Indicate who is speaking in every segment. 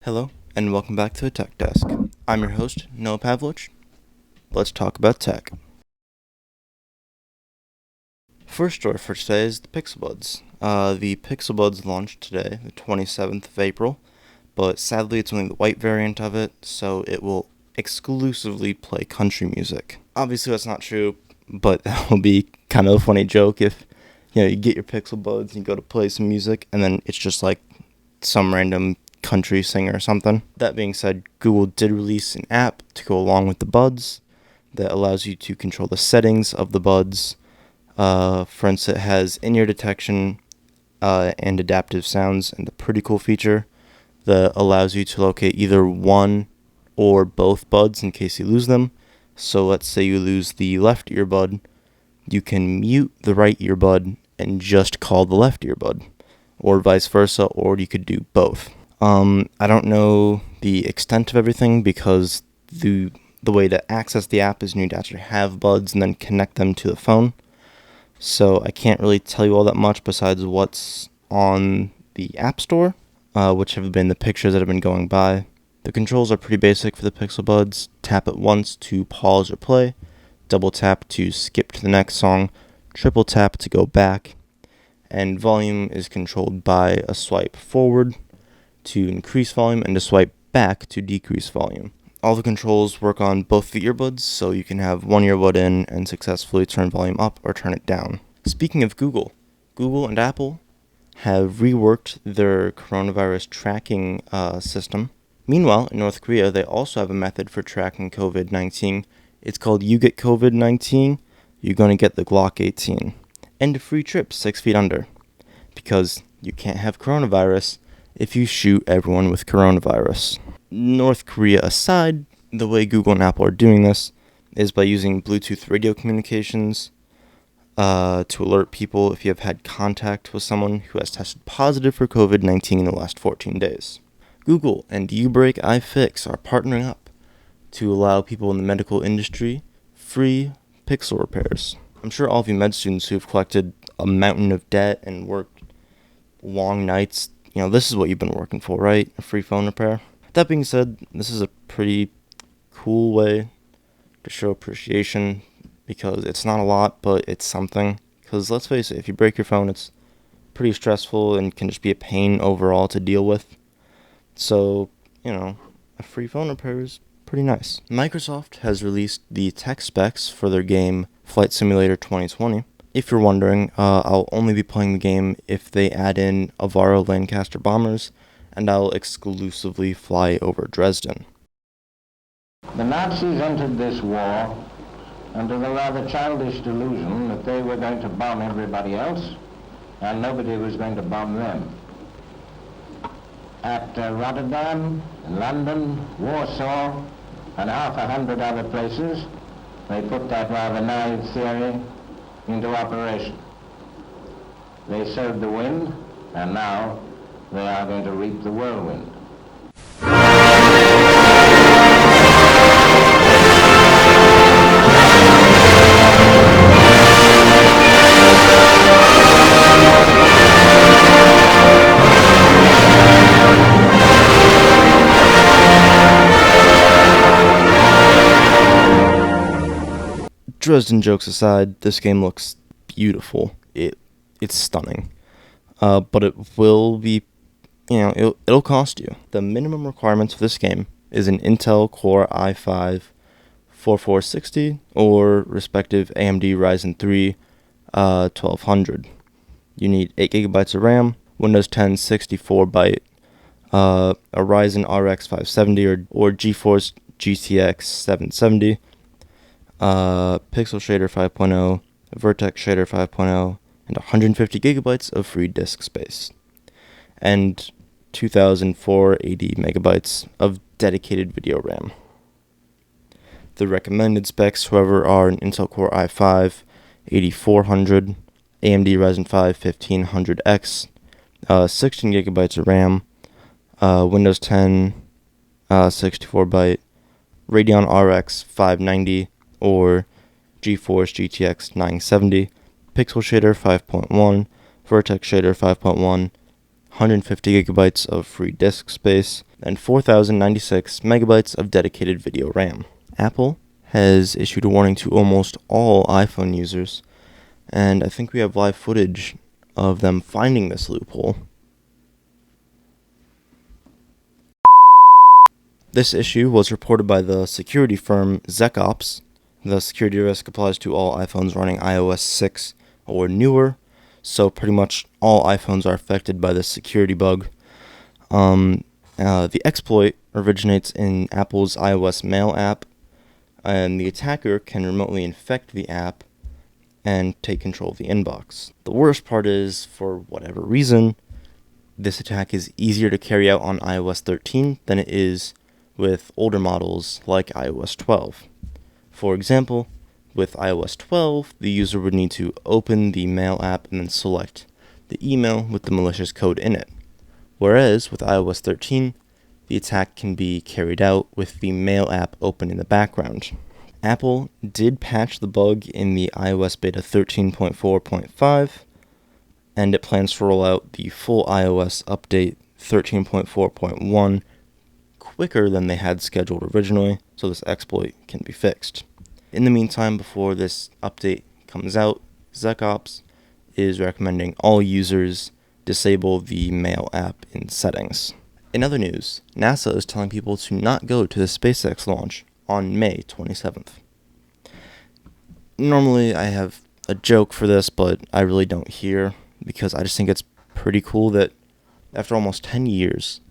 Speaker 1: Hello, and welcome back to the Tech Desk. I'm your host, Noah Pavlich. Let's talk about tech. First story for today is the Pixel Buds. The Pixel Buds launched today, the 27th of April, but sadly it's only the white variant of it, so it will exclusively play country music. Obviously that's not true, but that will be kind of a funny joke if you get your Pixel Buds and you go to play some music, and then it's just like some random country singer or something. That being said, Google did release an app to go along with the Buds that allows you to control the settings of the Buds. For instance, it has in-ear detection and adaptive sounds, and a pretty cool feature that allows you to locate either one or both buds in case you lose them. So let's say you lose the left earbud, you can mute the right earbud and just call the left earbud, or vice versa, or you could do both. I don't know the extent of everything because the way to access the app is you need to actually have buds and then connect them to the phone. So I can't really tell you all that much besides what's on the App Store, which have been the pictures that have been going by. The controls are pretty basic for the Pixel Buds. Tap it once to pause or play, double tap to skip to the next song, triple tap to go back, and volume is controlled by a swipe forward to increase volume and to swipe back to decrease volume. All the controls work on both the earbuds, so you can have one earbud in and successfully turn volume up or turn it down. Speaking of Google and Apple have reworked their coronavirus tracking system. Meanwhile, in North Korea, they also have a method for tracking COVID-19. It's called You Get COVID-19, you're going to get the Glock 18. And a free trip 6 feet under. Because you can't have coronavirus if you shoot everyone with coronavirus. North Korea aside, the way Google and Apple are doing this is by using Bluetooth radio communications to alert people if you have had contact with someone who has tested positive for COVID-19 in the last 14 days. Google and ubreakifix are partnering up to allow people in the medical industry free pixel repairs. I'm sure all of you med students who have collected a mountain of debt and worked long nights, this is what you've been working for, right? A free phone repair. That being said, this is a pretty cool way to show appreciation because it's not a lot, but it's something. Because let's face it, if you break your phone, it's pretty stressful and can just be a pain overall to deal with. So, a free phone repair is pretty nice. Microsoft has released the tech specs for their game Flight Simulator 2020. If you're wondering, I'll only be playing the game if they add in Avaro Lancaster bombers, and I'll exclusively fly over Dresden.
Speaker 2: The Nazis entered this war under the rather childish delusion that they were going to bomb everybody else and nobody was going to bomb them. At Rotterdam, London, Warsaw, and half 100 other places, they put that rather naive theory into operation. They sowed the wind, and now they are going to reap the whirlwind.
Speaker 1: Dresden jokes aside, this game looks beautiful. It's stunning. But it will be, it'll cost you. The minimum requirements for this game is an Intel Core i5 4460 or respective AMD Ryzen 3 1200. You need 8 gigabytes of RAM, Windows 10 64-byte, a Ryzen RX 570 or GeForce GTX 770, Pixel Shader 5.0, Vertex Shader 5.0, and 150 gigabytes of free disk space, and 2,480 megabytes of dedicated video RAM. The recommended specs, however, are an Intel Core i5 8400, AMD Ryzen 5 1500X, 16 gigabytes of RAM, Windows 10 64-byte, Radeon RX 590 or GeForce GTX 970, Pixel Shader 5.1, Vertex Shader 5.1, 150 gigabytes of free disk space, and 4,096 megabytes of dedicated video RAM. Apple has issued a warning to almost all iPhone users, and I think we have live footage of them finding this loophole. This issue was reported by the security firm SpaceX. The security risk applies to all iPhones running iOS 6 or newer, so pretty much all iPhones are affected by this security bug. The exploit originates in Apple's iOS Mail app, and the attacker can remotely infect the app and take control of the inbox. The worst part is, for whatever reason, this attack is easier to carry out on iOS 13 than it is with older models like iOS 12. For example, with iOS 12, the user would need to open the Mail app and then select the email with the malicious code in it. Whereas with iOS 13, the attack can be carried out with the Mail app open in the background. Apple did patch the bug in the iOS beta 13.4.5, and it plans to roll out the full iOS update 13.4.1 quicker than they had scheduled originally, so this exploit can be fixed. In the meantime, before this update comes out, SecOps is recommending all users disable the Mail app in settings. In other news, NASA is telling people to not go to the SpaceX launch on May 27th. Normally I have a joke for this, but I really don't here, because I just think it's pretty cool that after almost 10 years,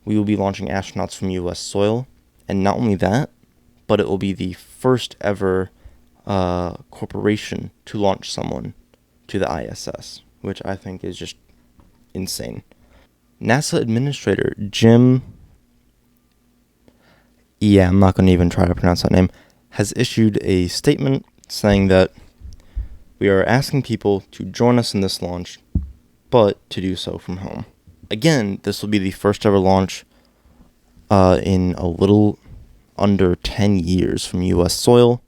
Speaker 1: we will be launching astronauts from U.S. soil, and not only that, but it will be the first ever corporation to launch someone to the ISS, which I think is just insane. NASA Administrator Jim, I'm not going to even try to pronounce that name, has issued a statement saying that we are asking people to join us in this launch, but to do so from home. Again, this will be the first ever launch in a little under 10 years from U.S. soil,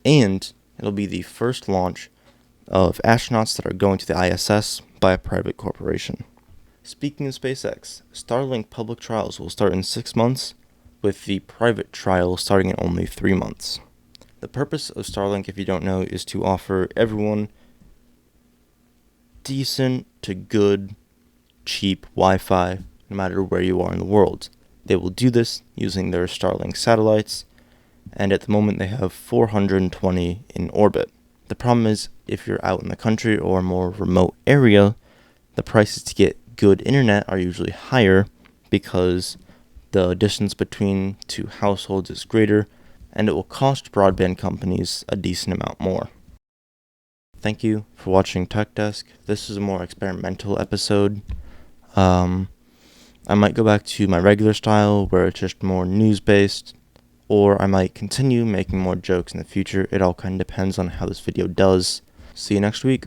Speaker 1: and it'll be the first launch of astronauts that are going to the ISS by a private corporation. Speaking of SpaceX, Starlink public trials will start in 6 months, with the private trial starting in only 3 months. The purpose of Starlink, if you don't know, is to offer everyone decent to good, cheap Wi-Fi, no matter where you are in the world. They will do this using their Starlink satellites, and at the moment they have 420 in orbit. The problem is, if you're out in the country or a more remote area, the prices to get good internet are usually higher because the distance between two households is greater, and it will cost broadband companies a decent amount more. Thank you for watching Tech Desk. This is a more experimental episode. I might go back to my regular style where it's just more news-based, or I might continue making more jokes in the future. It all kind of depends on how this video does. See you next week.